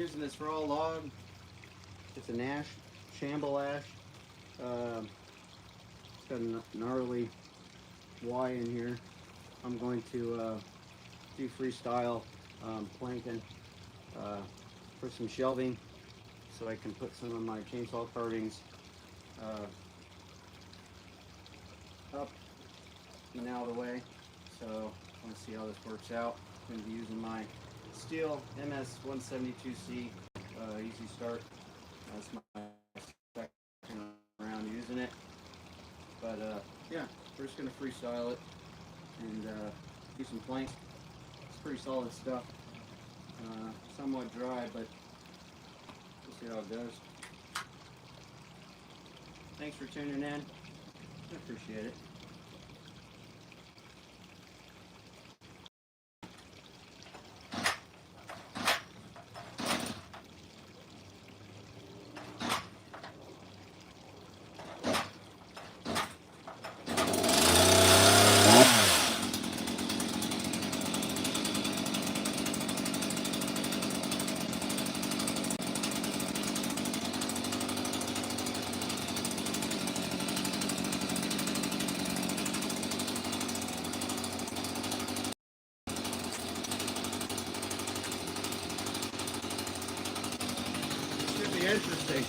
using this raw log. It's an ash, shamble ash. It's got a gnarly Y in here. I'm going to do freestyle planking for some shelving, so I can put some of my chainsaw carvings up and out of the way. So I want to see how this works out. I'm going to be using my Stihl MS 172C easy start. That's my second round using it. But yeah, we're just going to freestyle it and do some planks. It's pretty solid stuff. Somewhat dry, but we'll see how it goes. Thanks for tuning in. I appreciate it. Interesting.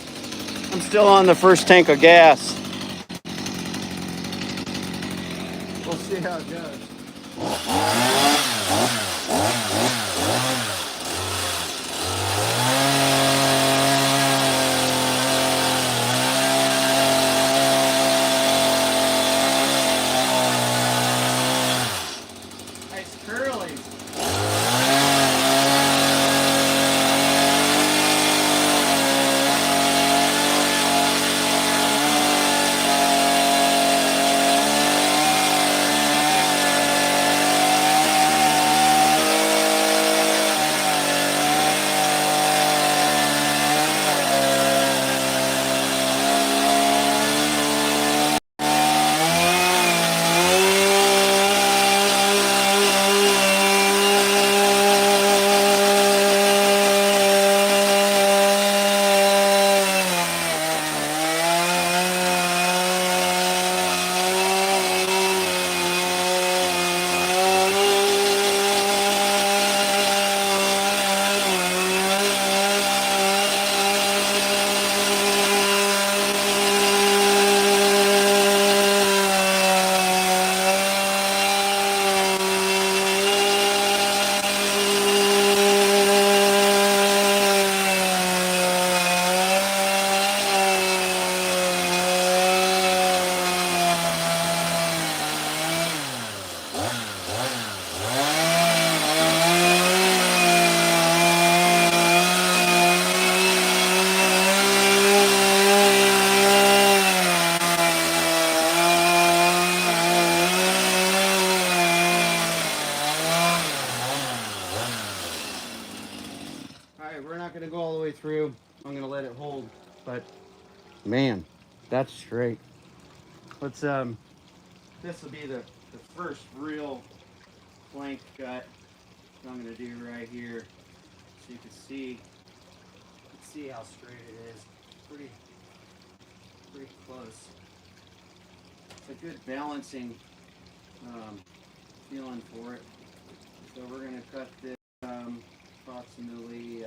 I'm still on the first tank of gas. We'll see how it goes. Nice curlies. We're not going to go all the way through. I'm going to let it hold, but man, that's straight. Let's this will be the first real plank cut that I'm going to do right here, so you can see how straight it is. Pretty close. It's a good balancing feeling for it. So we're going to cut this approximately,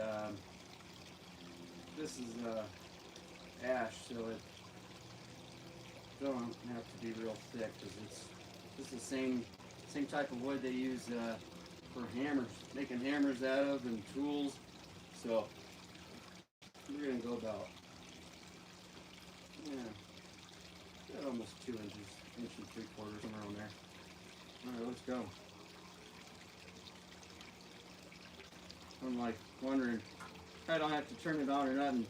this is ash, so it don't have to be real thick, because this is the same type of wood they use for hammers, making hammers out of, and tools. So we're going to go about, almost 2 inches, inch and 3/4, somewhere on there. All right, let's go. I'm like wondering, I don't have to turn it on or nothing.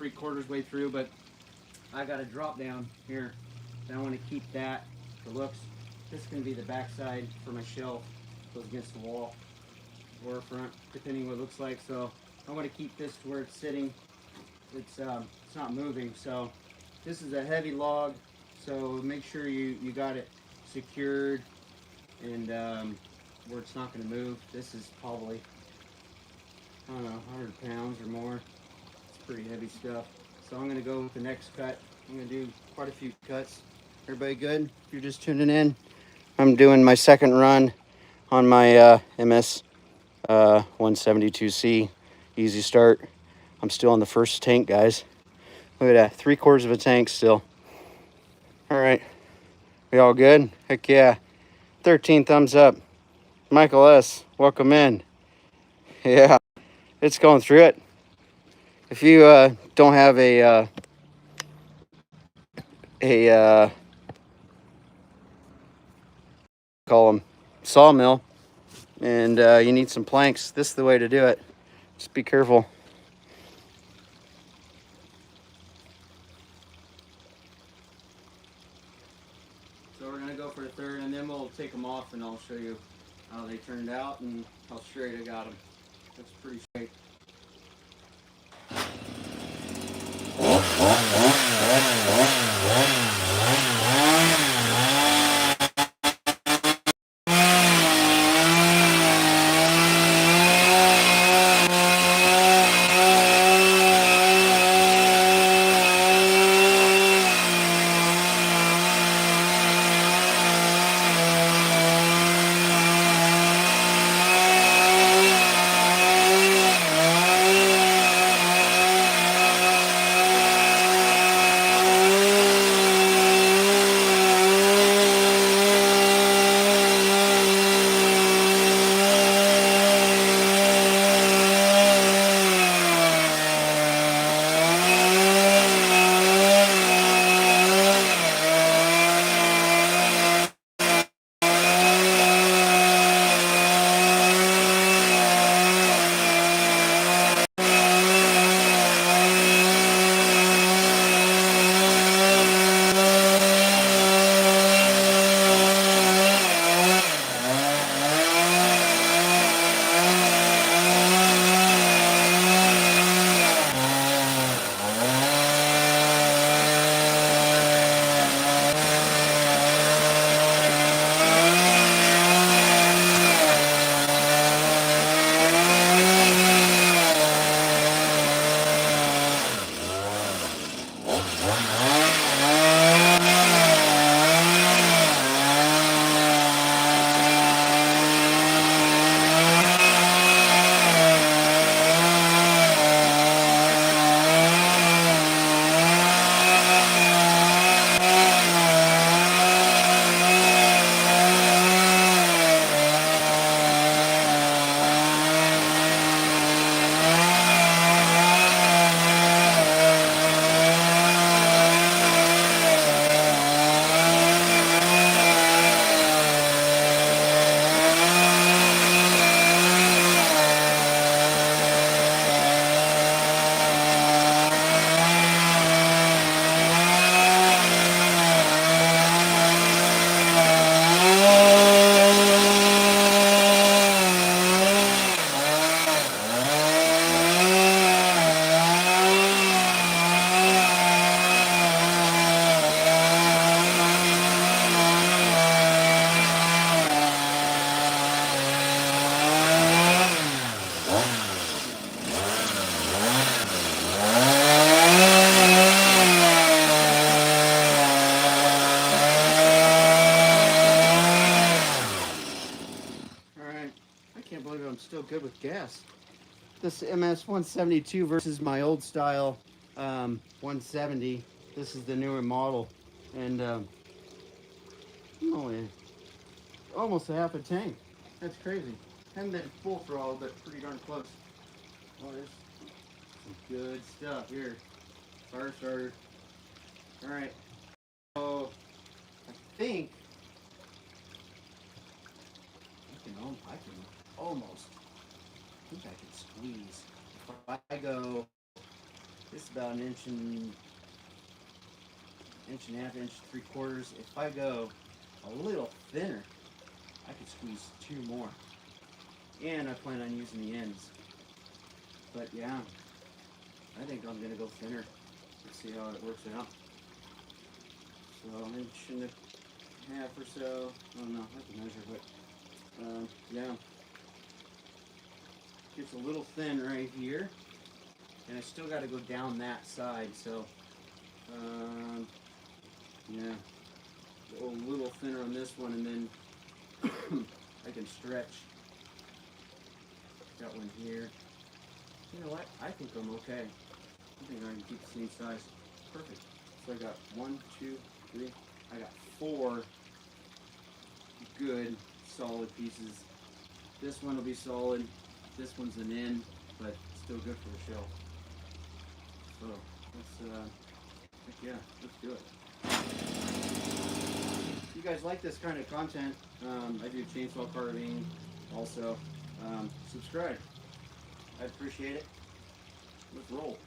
3/4 way through, but I got a drop down here, and I want to keep that for looks. This is going to be the back side for my shelf. Goes against the wall or front, depending what it looks like. So I want to keep this to where it's sitting. It's not moving. So this is a heavy log, so make sure you got it secured and where it's not going to move. This is probably, I don't know, 100 pounds or more. It's pretty heavy stuff. So I'm going to go with the next cut. I'm going to do quite a few cuts. Everybody good? If you're just tuning in, I'm doing my second run on my MS 172C. Easy start. I'm still on the first tank, guys. Look at that, 3/4 of a tank still. All right, we all good? Heck yeah. 13 thumbs up. Michael S, welcome in. Yeah, it's going through it. If you don't have a call them sawmill, and you need some planks, this is the way to do it. Just be careful. So we're gonna go for a third, and then we'll take them off, and I'll show you how they turned out and how straight I got them. That's pretty straight. I'm still good with gas. This MS 172 versus my old style 170. This is the newer model, and I'm only almost a half a tank. That's crazy. Haven't been full throttle, but pretty darn close. Oh, there's some good stuff here. Fire starter. All right. So I think I can almost. I think I can squeeze. If I go This is about an inch and a half, inch 3/4. If I go a little thinner, I could squeeze 2 more. And I plan on using the ends. But yeah, I think I'm gonna go thinner. Let's see how it works out. So an inch and a half or so. I don't know, I have to measure, but yeah. Gets a little thin right here. And I still got to go down that side, so yeah, go a little thinner on this one, and then I can stretch. Got one here. You know what? I think I'm okay. I think I can keep the same size. Perfect. So I got 1, 2, 3. I got 4 good solid pieces. This one will be solid. This one's an end, but still good for the shelf. So let's yeah, let's do it. If you guys like this kind of content, I do chainsaw carving also. Subscribe. I'd appreciate it. Let's roll.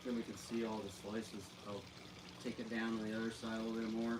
Then we can see all the slices. I'll take it down on the other side a little bit more.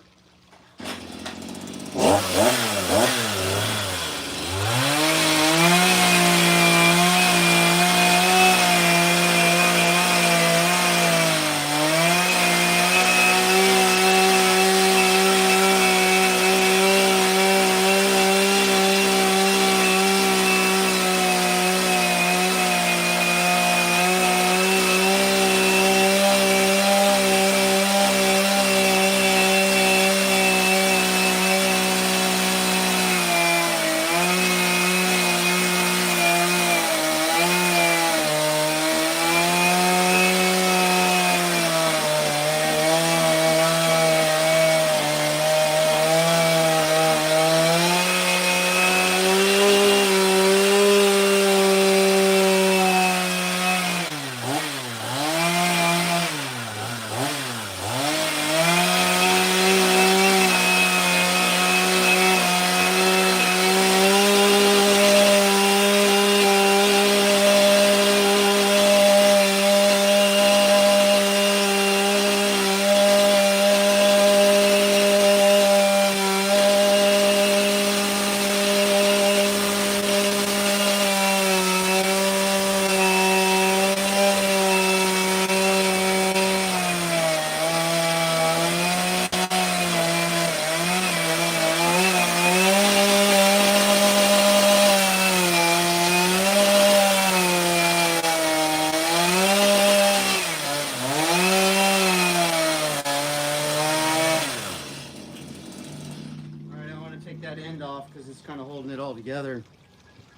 all together.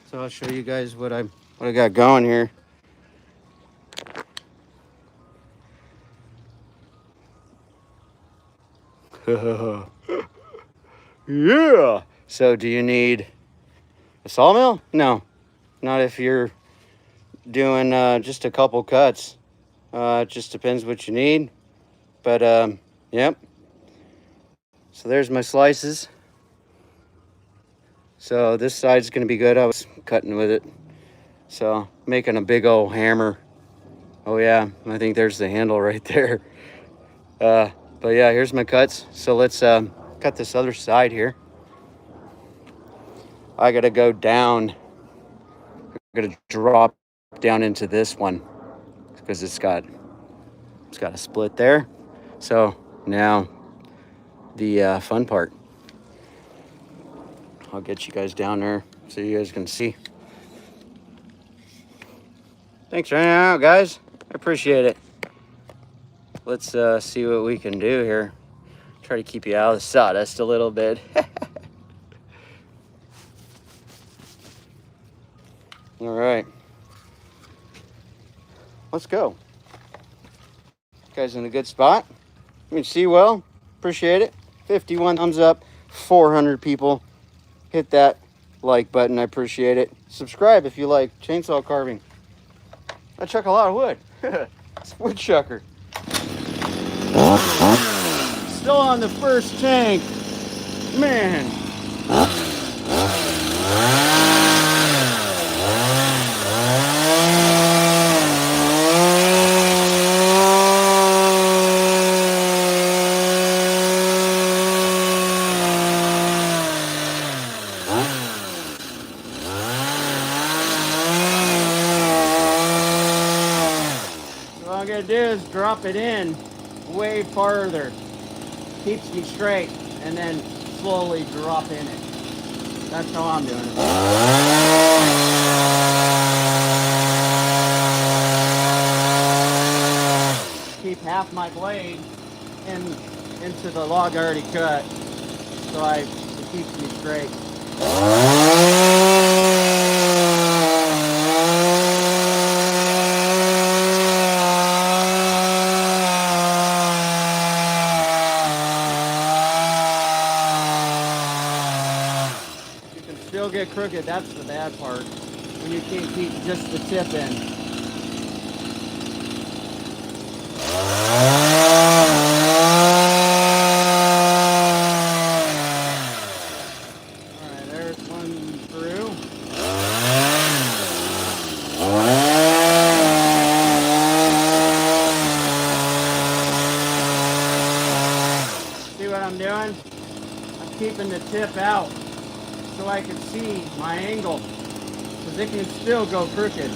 So I'll show you guys what I got going here. Yeah. So do you need a sawmill? No, not if you're doing just a couple cuts. It just depends what you need. But yep. So there's my slices. So this side's gonna be good. I was cutting with it. So making a big old hammer. Oh yeah, I think there's the handle right there. But yeah, here's my cuts. So let's cut this other side here. I gotta go down. I'm gonna drop down into this one because it's got a split there. So now the fun part. I'll get you guys down there so you guys can see. Thanks for hanging out, guys. I appreciate it. Let's see what we can do here. Try to keep you out of the sawdust a little bit. All right. Let's go. You guys in a good spot? You can see well. Appreciate it. 51 thumbs up. 400 people. Hit that like button. I appreciate it. Subscribe if you like chainsaw carving. I chuck a lot of wood. It's a woodchucker. Still on the first tank. Man. So all I'm gonna do is drop it in way farther. Keeps me straight, and then slowly drop in it. That's how I'm doing it. Keep half my blade into the log I already cut, so it keeps me straight. Still get crooked, that's the bad part, when you can't keep just the tip in. Alright, there's one through. See what I'm doing? I'm keeping the tip out so I can see my angle, because it can still go crooked.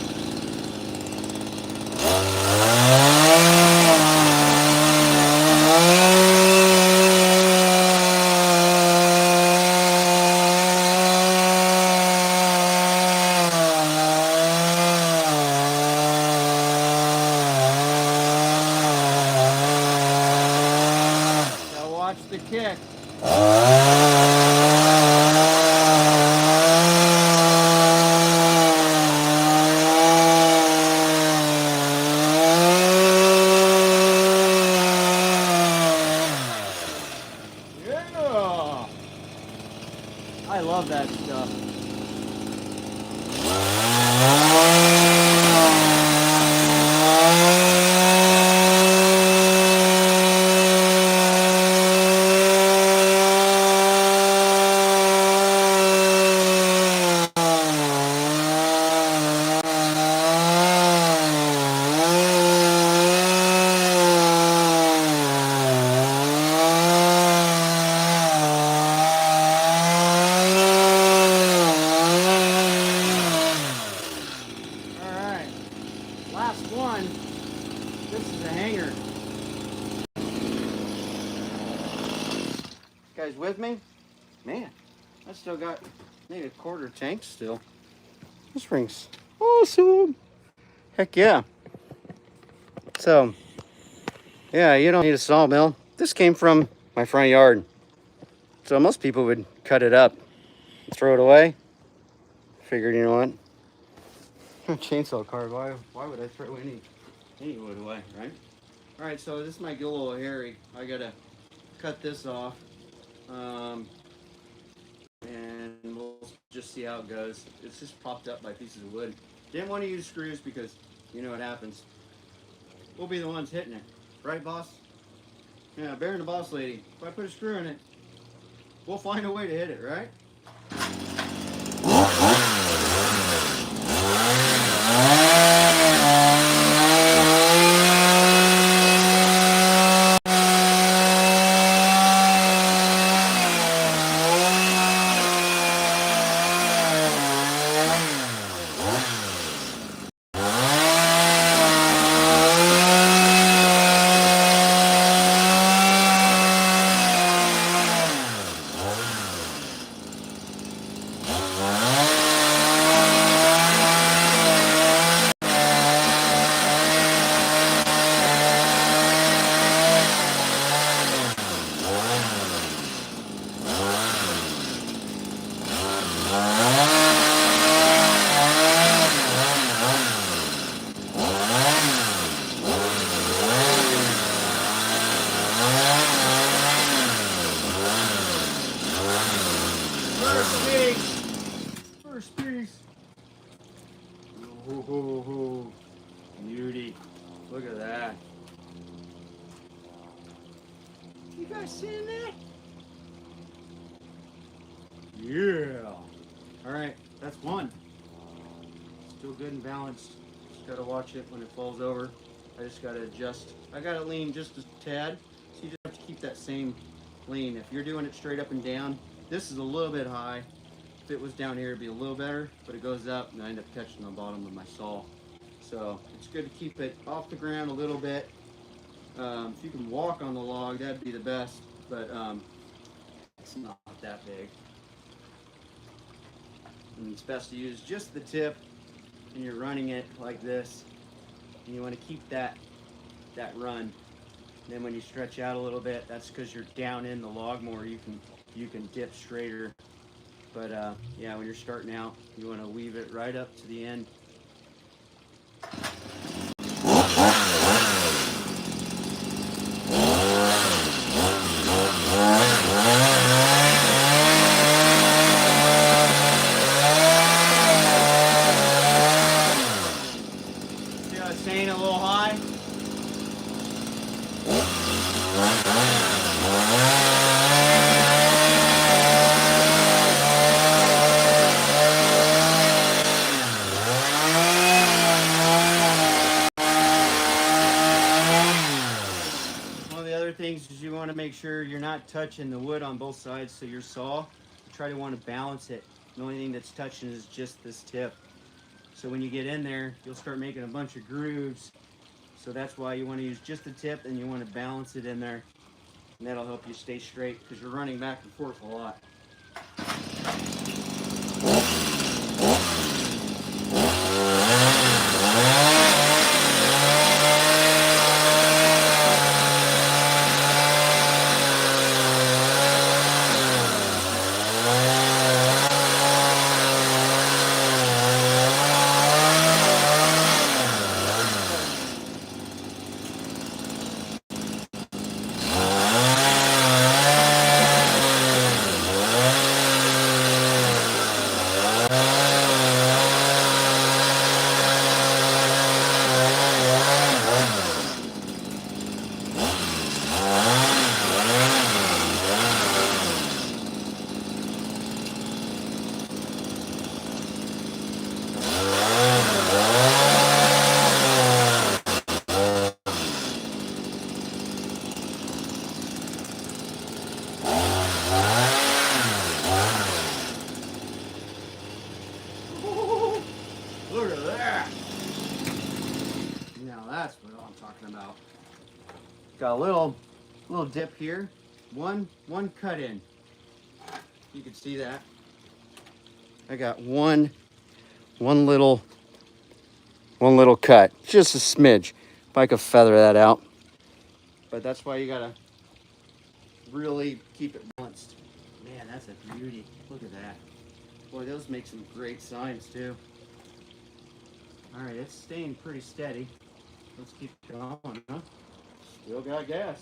Now watch the kick. I love that stuff. Last one. This is a hanger. You guys with me? Man, I still got maybe a quarter tank still. This ring's awesome. Heck yeah. So, yeah, you don't need a sawmill. This came from my front yard. So most people would cut it up, throw it away. figured, you know what? Chainsaw card. Why would I throw any wood away, right? All right, so this might get a little hairy. I gotta cut this off, and we'll just see how it goes. It's just popped up by pieces of wood. Didn't want to use screws because you know what happens. We'll be the ones hitting it, right, boss? Yeah, Bear and the boss lady. If I put a screw in it, we'll find a way to hit it, right? First piece. Ooh, beauty. Look at that. You guys seeing that? Yeah. All right, that's one. Still good and balanced. Just gotta watch it when it falls over. I just gotta adjust. I gotta lean just a tad. So you just have to keep that same lean. If you're doing it straight up and down, this is a little bit high. If it was down here, it'd be a little better, but it goes up and I end up catching the bottom of my saw. So it's good to keep it off the ground a little bit. If you can walk on the log, that'd be the best, but it's not that big. And it's best to use just the tip, and you're running it like this. And you want to keep that run. And then when you stretch out a little bit, that's because you're down in the log more. You can dip straighter. But yeah, when you're starting out, you want to weave it right up to the end. See how it's staying a little high? Things is you want to make sure you're not touching the wood on both sides, so your saw, you try to want to balance it. The only thing that's touching is just this tip. So when you get in there, you'll start making a bunch of grooves. So that's why you want to use just the tip, and you want to balance it in there, and that'll help you stay straight because you're running back and forth a lot. Look at that. Now that's what I'm talking about. Got a little dip here. One cut in. You can see that. I got one little cut. Just a smidge. If I could feather that out. But that's why you gotta really keep it balanced. Man, that's a beauty. Look at that. Boy, those make some great signs too. All right, it's staying pretty steady. Let's keep going, huh? Still got gas.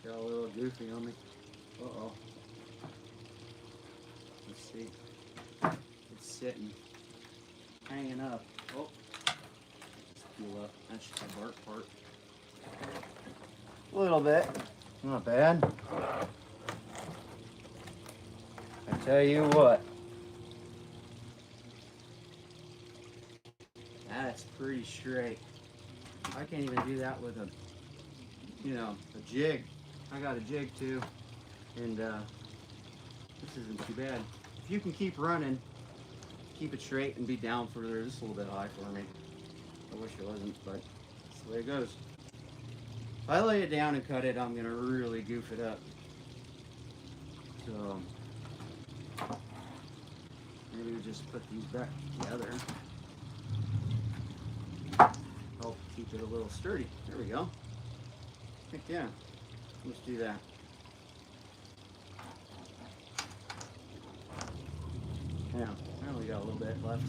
Got a little goofy on me. Uh-oh. Let's see. It's sitting. Hanging up. Oh. Let's peel up. That's just the bark part. A little bit. Not bad. I tell you what. That's pretty straight. I can't even do that with a, a jig. I got a jig too, and this isn't too bad. If you can keep running, keep it straight and be down further. This is a little bit high for me. I wish it wasn't, but that's the way it goes. If I lay it down and cut it, I'm gonna really goof it up. So maybe we just put these back together. Help keep it a little sturdy. There we go. Heck yeah. Let's do that. Yeah, I only got a little bit left.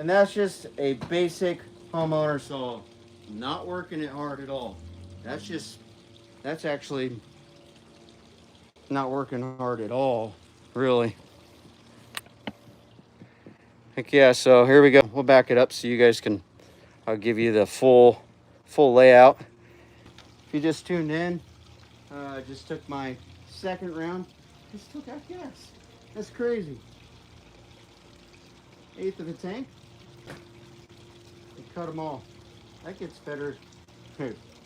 And that's just a basic homeowner saw. Not working it hard at all. That's actually not working hard at all, really. Heck yeah, so here we go. We'll back it up so you guys can, I'll give you the full layout. If you just tuned in, I just took my second round. I still got gas. That's crazy. Eighth of a tank. We cut them all. That gets better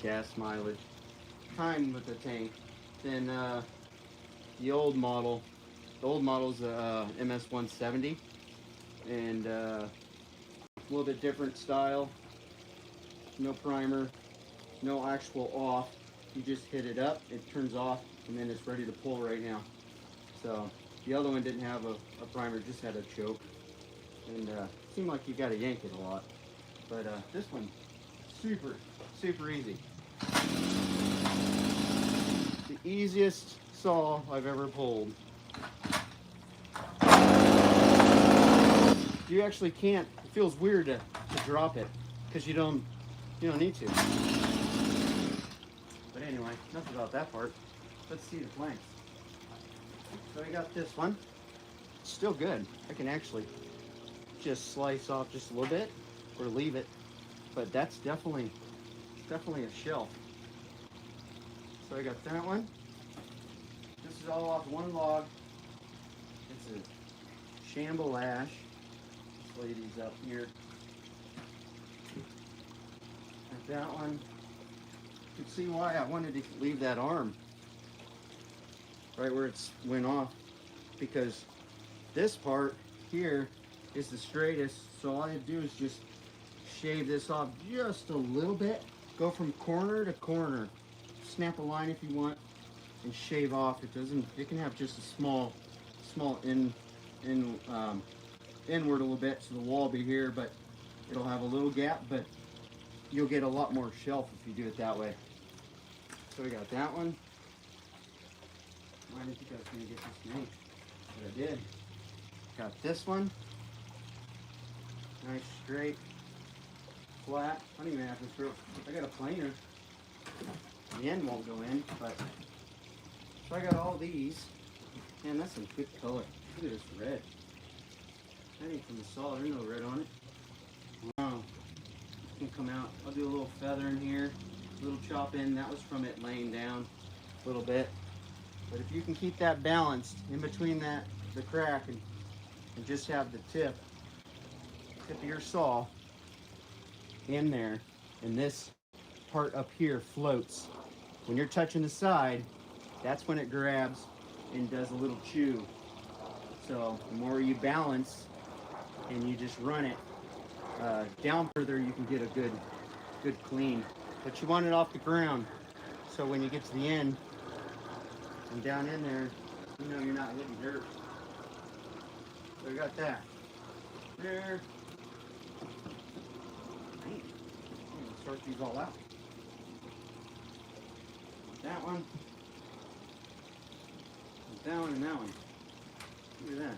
gas mileage, time with the tank than the old model. The old model's MS 170, and a little bit different style. No primer, no actual off. You just hit it up, it turns off, and then it's ready to pull right now. So the other one didn't have a primer, just had a choke, and seemed like you got to yank it a lot. But this one, super easy. The easiest saw I've ever pulled. You actually can't. It feels weird to drop it because you don't need to. But anyway, enough about that part. Let's see the planks. So I got this one. It's still good. I can actually just slice off just a little bit or leave it. But that's definitely a shelf. So I got that one. This is all off one log. It's a shamble ash. Let's lay these up here. Like that one. You can see why I wanted to leave that arm right where it's went off, because this part here is the straightest. So all I do is just shave this off just a little bit. Go from corner to corner. Snap a line if you want, and shave off. It can have just a small inward a little bit, so the wall will be here, but it'll have a little gap, but you'll get a lot more shelf if you do it that way. So we got that one. I didn't think I was going to get this made, but I did. Got this one. Nice, straight, flat. I don't even have to throw. I got a planer. The end won't go in, but so I got all these. Man, that's some good color. Look at this red. That ain't from the saw. There's no red on it. Wow. It's gonna come out. I'll do a little feather in here, a little chop in. That was from it laying down a little bit. But if you can keep that balanced in between the crack and just have the tip of your saw in there, and this part up here floats. When you're touching the side, that's when it grabs and does a little chew. So the more you balance and you just run it down further, you can get a good clean. But you want it off the ground, so when you get to the end and down in there, you know you're not hitting dirt. So I got that there. I'm gonna sort these all out. That one, that one, and that one. Look at that.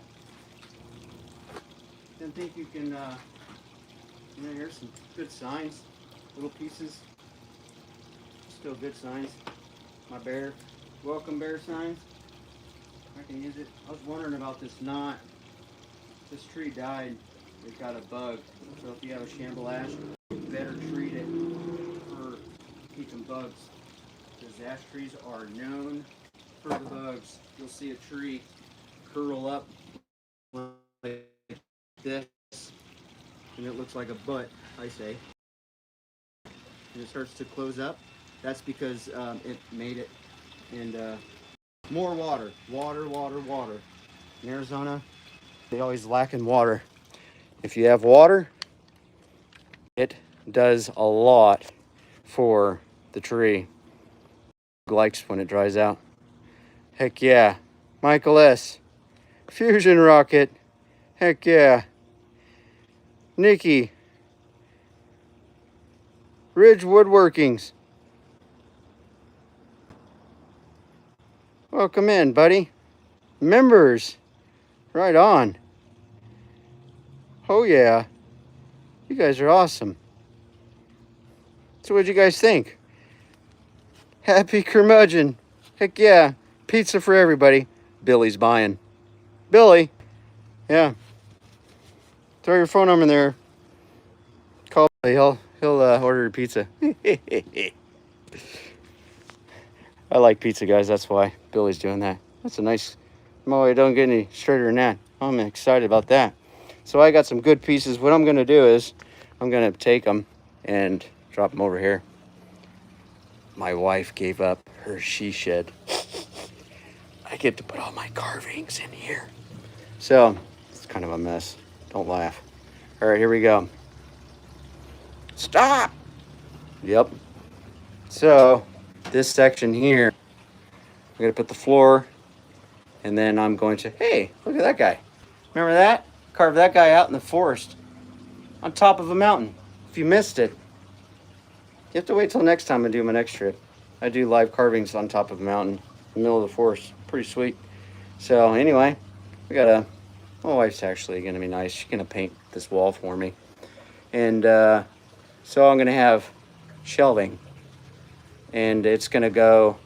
Didn't think you can, here's some good signs, little pieces. Still good signs. My bear, welcome bear signs. I can use it. I was wondering about this knot. This tree died. It got a bug. So if you have a shamble ash, you better treat it for keeping bugs. Because ash trees are known for the bugs. You'll see a tree curl up like this, and it looks like a butt, I say. And it starts to close up. That's because it made it. And more water. In Arizona, they always lack in water. If you have water, it does a lot for the tree. Likes when it dries out. Heck yeah. Michael S. Fusion Rocket. Heck yeah. Nikki. Ridge Woodworkings. Welcome in, buddy. Members. Right on. Oh yeah. You guys are awesome. So what'd you guys think? Happy curmudgeon. Heck yeah. Pizza for everybody. Billy's buying. Billy. Yeah. Throw your phone number in there. Call Billy. He'll order your pizza. I like pizza, guys. That's why Billy's doing that. That's a nice. Oh, I don't get any straighter than that. I'm excited about that. So I got some good pieces. What I'm going to do is I'm going to take them and drop them over here. My wife gave up her she shed. I get to put all my carvings in here. So it's kind of a mess. Don't laugh. All right, here we go. Stop. Yep. So this section here, I'm going to put the floor, and then I'm going to, hey, look at that guy. Remember that? Carved that guy out in the forest on top of a mountain. If you missed it, you have to wait till next time I do my next trip. I do live carvings on top of a mountain in the middle of the forest. Pretty sweet. So anyway, we got a, my wife's actually going to be nice. She's going to paint this wall for me. And so I'm going to have shelving. And it's going to go,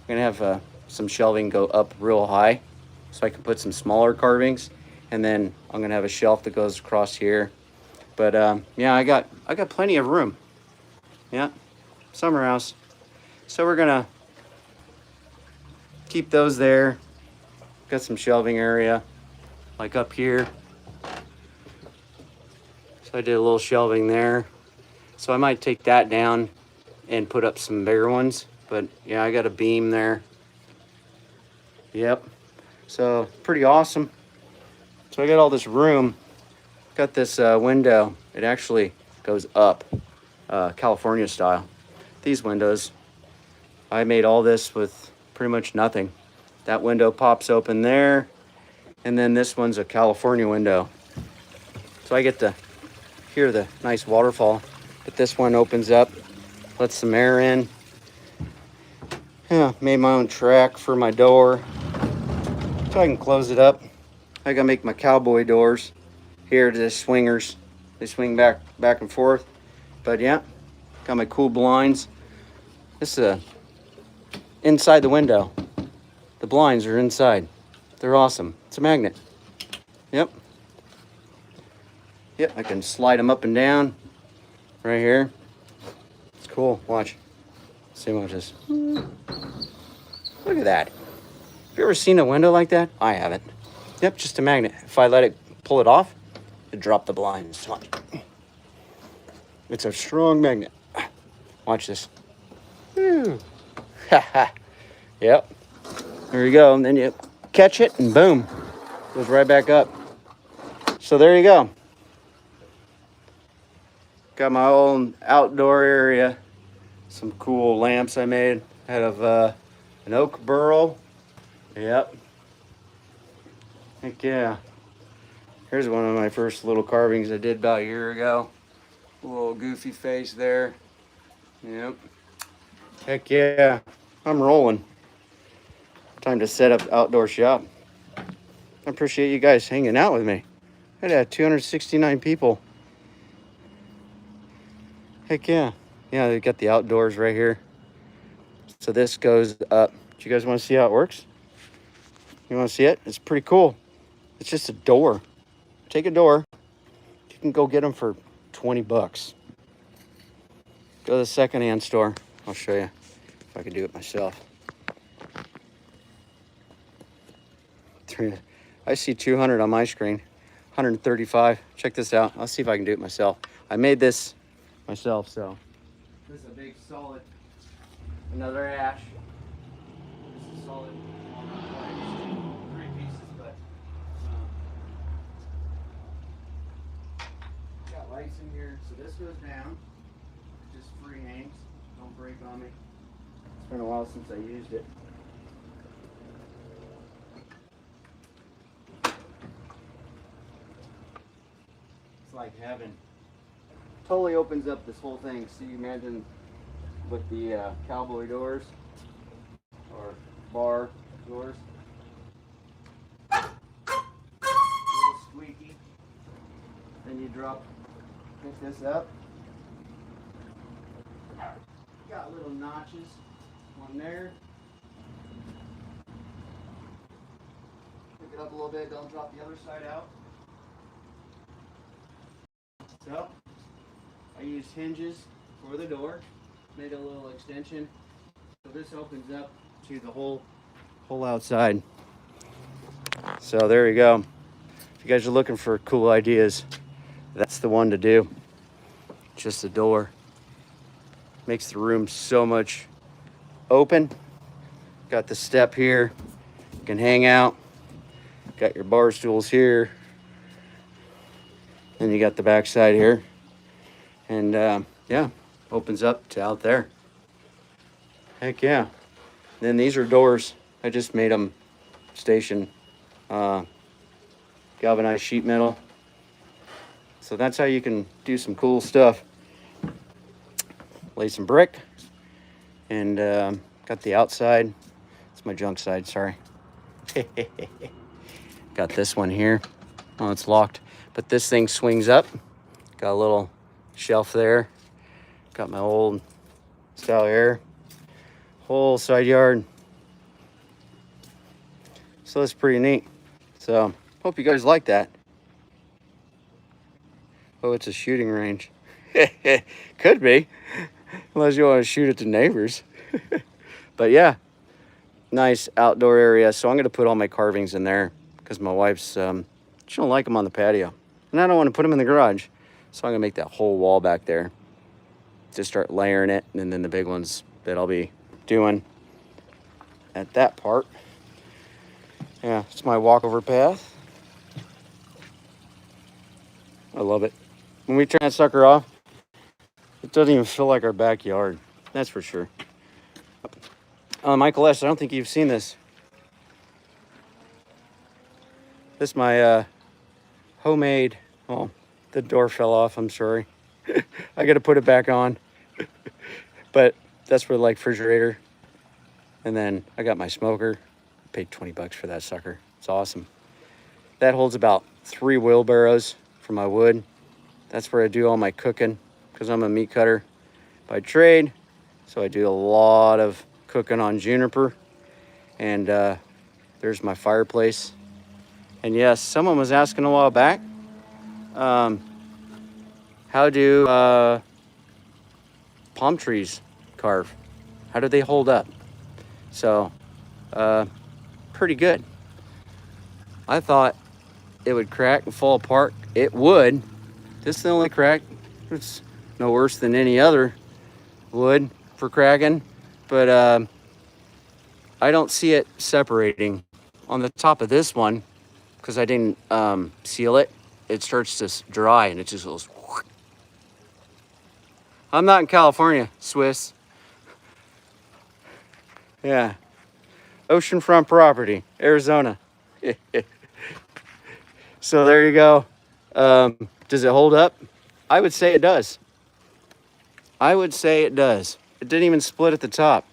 I'm going to have some shelving go up real high so I can put some smaller carvings. And then I'm going to have a shelf that goes across here. But yeah, I got plenty of room. Yeah, summer house. So we're gonna keep those there. Got some shelving area, like up here. So I did a little shelving there. So I might take that down and put up some bigger ones. But yeah, I got a beam there. Yep. So pretty awesome. So I got all this room. Got this window. It actually goes up, California style. These windows, I made all this with pretty much nothing. That window pops open there, and then this one's a California window. So I get to hear the nice waterfall, but this one opens up, lets some air in. Yeah, made my own track for my door, so I can close it up. I gotta make my cowboy doors here to the swingers. They swing back and forth. But yeah, got my cool blinds. This is inside the window. The blinds are inside. They're awesome. It's a magnet. Yep. Yep, I can slide them up and down right here. It's cool. Watch. See, watch this. Look at that. Have you ever seen a window like that? I haven't. Yep, just a magnet. If I let it pull it off, it drop the blinds. Watch. It's a strong magnet. Watch this. Ha. Yep. There you go. And then you catch it and boom. Goes right back up. So there you go. Got my own outdoor area. Some cool lamps I made out of an oak burl. Yep. Heck yeah. Here's one of my first little carvings I did about a year ago. A little goofy face there. Yep. Heck yeah. I'm rolling. Time to set up outdoor shop. I appreciate you guys hanging out with me. I had 269 people. Heck yeah. Yeah, they got the outdoors right here. So this goes up. Do you guys want to see how it works? You want to see it? It's pretty cool. It's just a door. Take a door. You can go get them for 20 bucks. Go to the secondhand store. I'll show you if I can do it myself. I see 200 on my screen. 135. Check this out. I'll see if I can do it myself. I made this myself, so. This is a big solid. Another ash. This is solid. Three pieces, but got lights in here. So this goes down. Just free hangs. Don't break on me. It's been a while since I used it. It's like heaven. Totally opens up this whole thing. So you imagine with the cowboy doors or bar doors. A little squeaky. Then you pick this up. Got little notches. One there. Pick it up a little bit, don't drop the other side out. So, I used hinges for the door. Made a little extension. So This opens up to the whole outside. So there you go. If you guys are looking for cool ideas, that's the one to do. Just a door. Makes the room so much open. Got the step here. You can hang out. Got your bar stools here. Then you got the backside here. And yeah, opens up to out there. Heck yeah. Then these are doors. I just made them station galvanized sheet metal. So that's how you can do some cool stuff. Lay some brick. And got the outside. It's my junk side, sorry. Got this one here. Oh, it's locked. But this thing swings up. Got a little shelf there. Got my old style here. Whole side yard. So that's pretty neat. So hope you guys like that. Oh, it's a shooting range. Could be, unless you want to shoot at the neighbors. But yeah, nice outdoor area. So I'm going to put all my carvings in there because my wife's, she don't like them on the patio. And I don't want to put them in the garage. So I'm going to make that whole wall back there. Just start layering it. And then the big ones that I'll be doing at that part. Yeah, it's my walkover path. I love it. When we turn that sucker off, it doesn't even feel like our backyard. That's for sure. Michael S., I don't think you've seen this. This is my homemade, oh, the door fell off, I'm sorry. I got to put it back on. But that's for like refrigerator. And then I got my smoker. Paid 20 bucks for that sucker. It's awesome. That holds about 3 wheelbarrows for my wood. That's where I do all my cooking because I'm a meat cutter by trade. So I do a lot of cooking on juniper. And there's my fireplace. And yes, someone was asking a while back, how do palm trees carve? How do they hold up? So, pretty good. I thought it would crack and fall apart. It would. This is the only crack. It's no worse than any other wood for cracking, but I don't see it separating. On the top of this one, because I didn't seal it, it starts to dry and it just goes. I'm not in California, Swiss. Yeah. Oceanfront property, Arizona. So there you go. Does it hold up? I would say it does. I would say it does. It didn't even split at the top.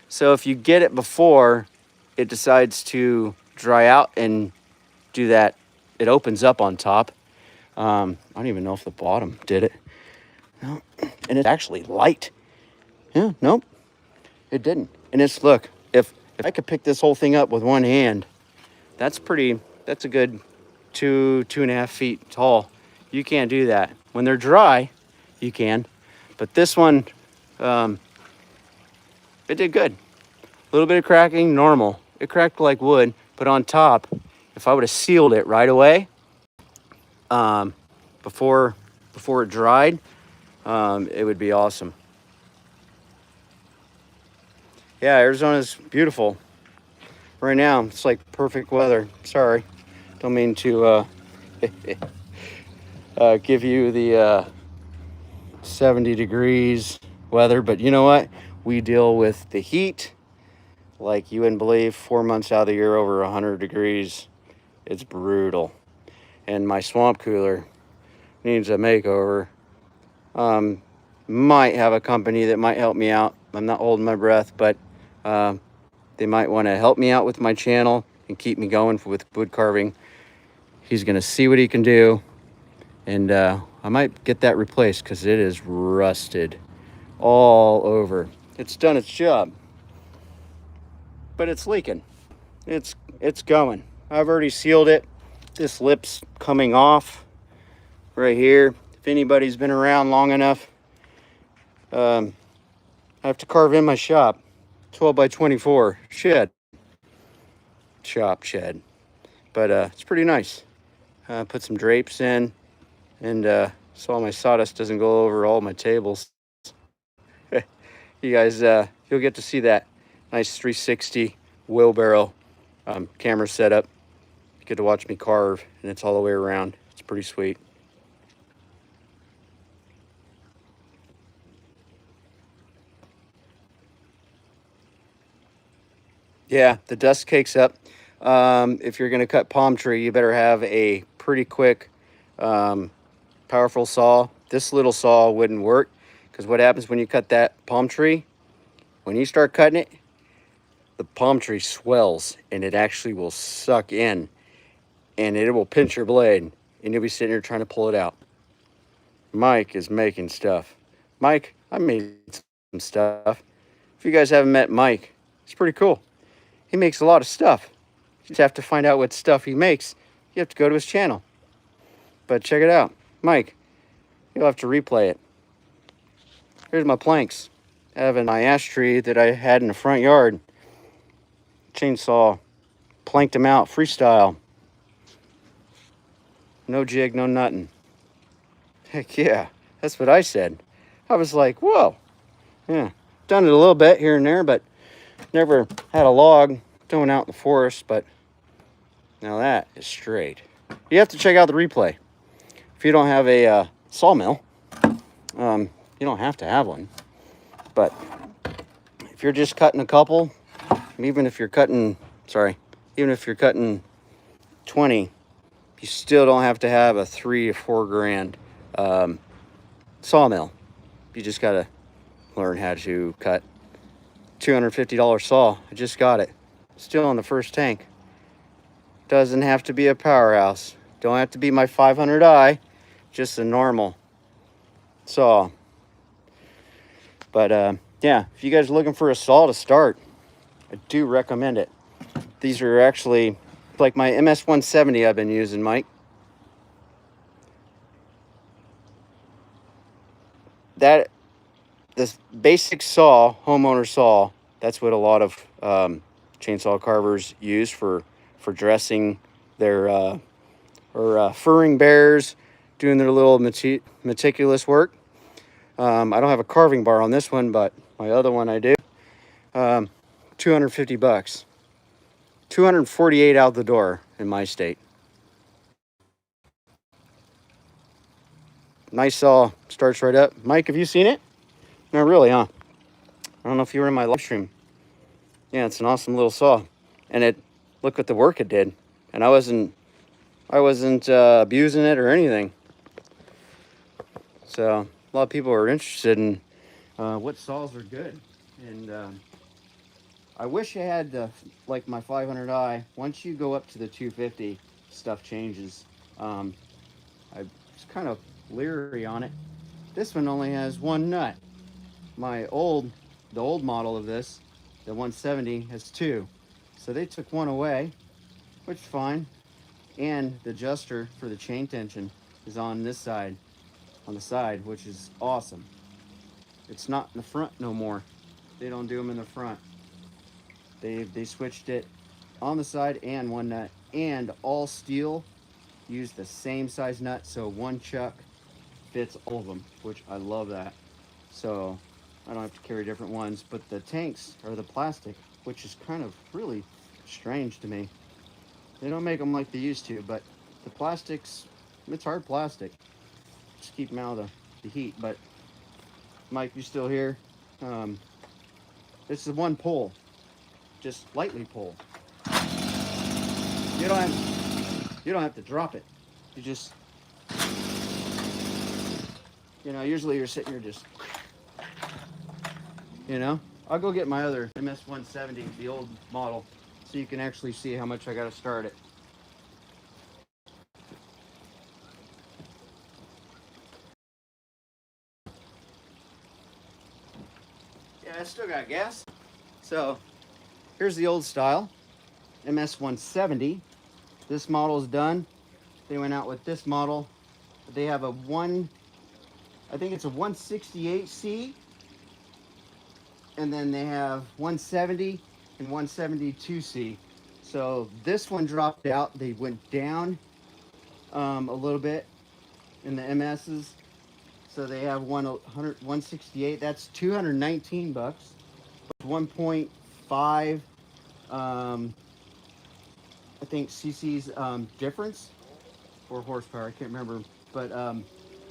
So if you get it before it decides to dry out and do that, it opens up on top. I don't even know if the bottom did it. No, and it's actually light. Yeah, nope, it didn't. And it's, look, if I could pick this whole thing up with one hand, that's a good 2.5 feet tall. You can't do that. When they're dry, you can. But this one, it did good. A little bit of cracking, normal. It cracked like wood, but on top, if I would have sealed it right away, before it dried, it would be awesome. Yeah, Arizona's beautiful. Right now, it's like perfect weather. Sorry, don't mean to give you the 70 degrees weather, but you know what? We deal with the heat like you wouldn't believe. 4 months out of the year over 100 degrees. It's brutal. And my swamp cooler needs a makeover. Might have a company that might help me out. I'm not holding my breath, but they might want to help me out with my channel and keep me going with wood carving. He's going to see what he can do. And I might get that replaced because it is rusted all over. It's done its job, but it's leaking. It's going. I've already sealed it. This lip's coming off right here. If anybody's been around long enough, I have to carve in my shop. 12 by 24 shed, shop shed. But it's pretty nice. Put some drapes in, and so all my sawdust doesn't go over all my tables. You guys, you'll get to see that nice 360 wheelbarrow camera setup. You get to watch me carve, and it's all the way around. It's pretty sweet. Yeah, the dust cakes up. If you're going to cut palm tree, you better have a pretty quick, powerful saw. This little saw wouldn't work, because what happens when you cut that palm tree, when you start cutting it, the palm tree swells and it actually will suck in, and it will pinch your blade, and you'll be sitting here trying to pull it out. Mike is making stuff. Mike, I made some stuff. If you guys haven't met Mike, it's pretty cool. He makes a lot of stuff. You just have to find out what stuff he makes. You have to go to his channel. But check it out. Mike, you'll have to replay it. Here's my planks. I have my ash tree that I had in the front yard. Chainsaw. Planked them out. Freestyle. No jig, no nothing. Heck yeah. That's what I said. I was like, whoa. Yeah. Done it a little bit here and there, but never had a log going out in the forest. But now that is straight. You have to check out the replay. If you don't have a sawmill, you don't have to have one. But if you're just cutting a couple, even if you're cutting 20, you still don't have to have a $3 or $4 grand sawmill. You just got to learn how to cut. $250 saw. I just got it. Still on the first tank. Doesn't have to be a powerhouse. Don't have to be my 500i. Just a normal saw. But yeah, if you guys are looking for a saw to start, I do recommend it. These are actually like my MS 170 I've been using, Mike. This basic saw, homeowner saw, that's what a lot of chainsaw carvers use for dressing their or furring bears, doing their little meticulous work. I don't have a carving bar on this one, but my other one I do. $250. 248 out the door in my state. Nice saw, starts right up. Mike, have you seen it? Not really, huh? I don't know if you were in my live stream. Yeah, it's an awesome little saw, and look at the work it did. And I wasn't abusing it or anything. So a lot of people are interested in what saws are good, and I wish I had like my 500i. Once you go up to the 250, stuff changes. I was kind of leery on it. This one only has one nut. The old model of this, the 170, has two. So they took one away, which is fine. And the adjuster for the chain tension is on this side, on the side, which is awesome. It's not in the front no more. They don't do them in the front. They switched it on the side and one nut, and all Stihl use the same size nut, so one chuck fits all of them, which I love that. So I don't have to carry different ones. But the tanks are the plastic, which is kind of really strange to me. They don't make them like they used to, but the plastics, it's hard plastic. Just keep them out of the heat. But Mike, you still here? This is one pull, just lightly pull. You don't have to drop it. You just, usually you're sitting here just, I'll go get my other MS 170, the old model, so you can actually see how much I got to start it. Yeah, I still got gas. So here's the old style, MS 170. This model is done. They went out with this model. They have I think it's a 168C. and then they have 170 and 172C. So this one dropped out. They went down a little bit in the MSs. So they have 168. That's 219 bucks. 1.5, I think cc's difference, or horsepower. I can't remember, but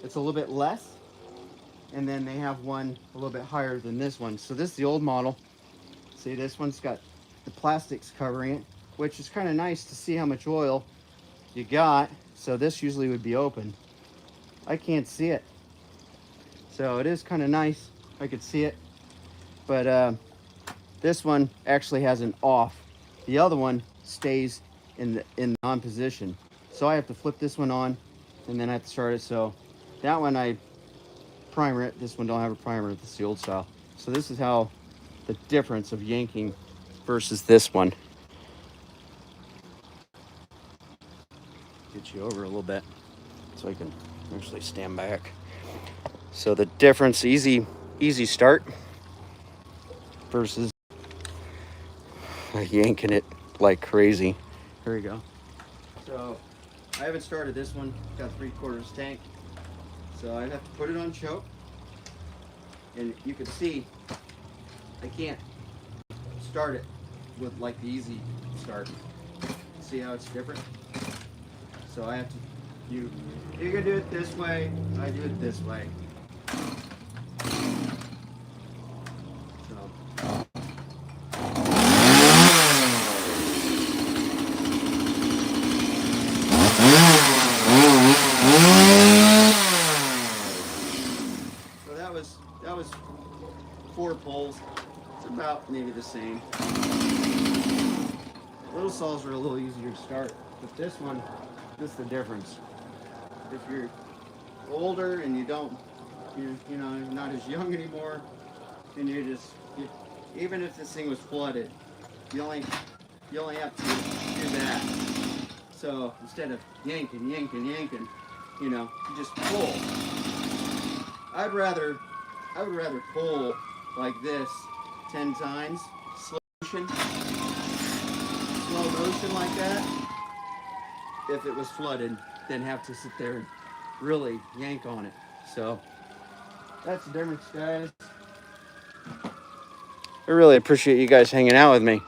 it's a little bit less. And then they have one a little bit higher than this one. So this is the old model. See, this one's got the plastics covering it, which is kind of nice to see how much oil you got. So this usually would be open. I can't see it. So it is kind of nice. I could see it. But this one actually has an off. The other one stays in the on position. So I have to flip this one on and then I have to start it. So that one I primer it. This one don't have a primer. It's the old style. So this is how the difference of yanking versus this one. Get you over a little bit so I can actually stand back. So the difference, easy start versus yanking it like crazy. Here we go. So I haven't started this one. Got 3/4 tank. So I have to put it on choke. And you can see I can't start it with like the easy start. See how it's different? So I have to, you can do it this way, I do it this way. So that was 4 poles. It's about maybe the same. Little saws are a little easier to start, but this one, this is the difference. If you're older and you're not as young anymore, and even if this thing was flooded, you only have to do that. So instead of yanking, you just pull. I would rather pull like this 10 times, slow motion like that, if it was flooded, than have to sit there and really yank on it. So that's the difference, guys. I really appreciate you guys hanging out with me.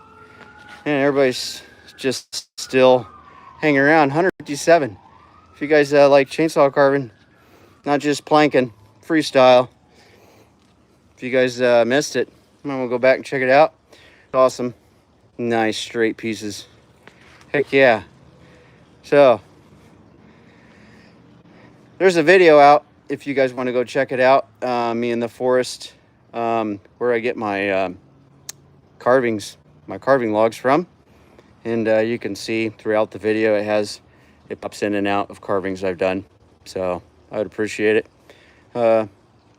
And everybody's just still hanging around. 157. If you guys like chainsaw carving, not just planking, freestyle. If you guys missed it, I'm gonna go back and check it out. Awesome. Nice straight pieces. Heck yeah. So there's a video out if you guys want to go check it out. Me in the forest, where I get my carving logs from. And you can see throughout the video it pops in and out of carvings I've done. So I would appreciate it.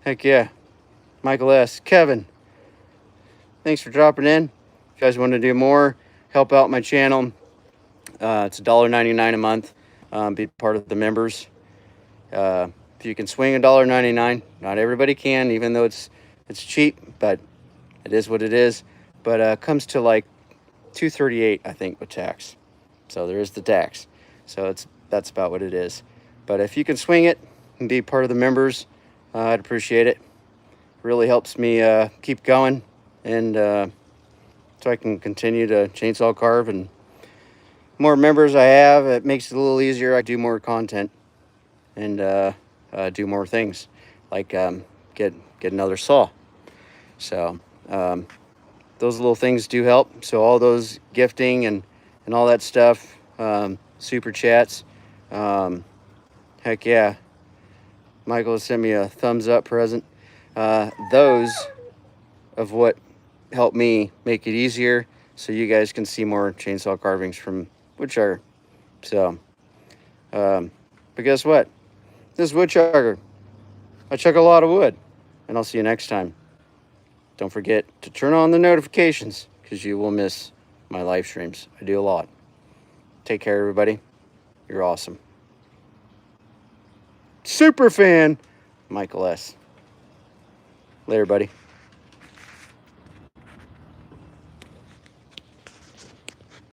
Heck yeah. Michael S. Kevin, thanks for dropping in. If you guys want to do more, help out my channel. It's $1.99 a month. Be part of the members. If you can swing $1.99, not everybody can, even though it's cheap, but it is what it is. But it comes to like $2.38, I think, with tax. So there is the tax. So that's about what it is. But if you can swing it and be part of the members, I'd appreciate it. Really helps me keep going, and so I can continue to chainsaw carve. And more members I have, it makes it a little easier. I do more content and do more things, like get another saw. So those little things do help. So all those gifting and all that stuff, super chats, heck yeah. Michael has sent me a thumbs up present. Those of what helped me make it easier, so you guys can see more chainsaw carvings from woodchucker. So but guess what, this is woodchucker. I chuck a lot of wood, and I'll see you next time. Don't forget to turn on the notifications, because you will miss my live streams. I do a lot. Take care, everybody. You're awesome. Super fan, Michael S. Later, buddy.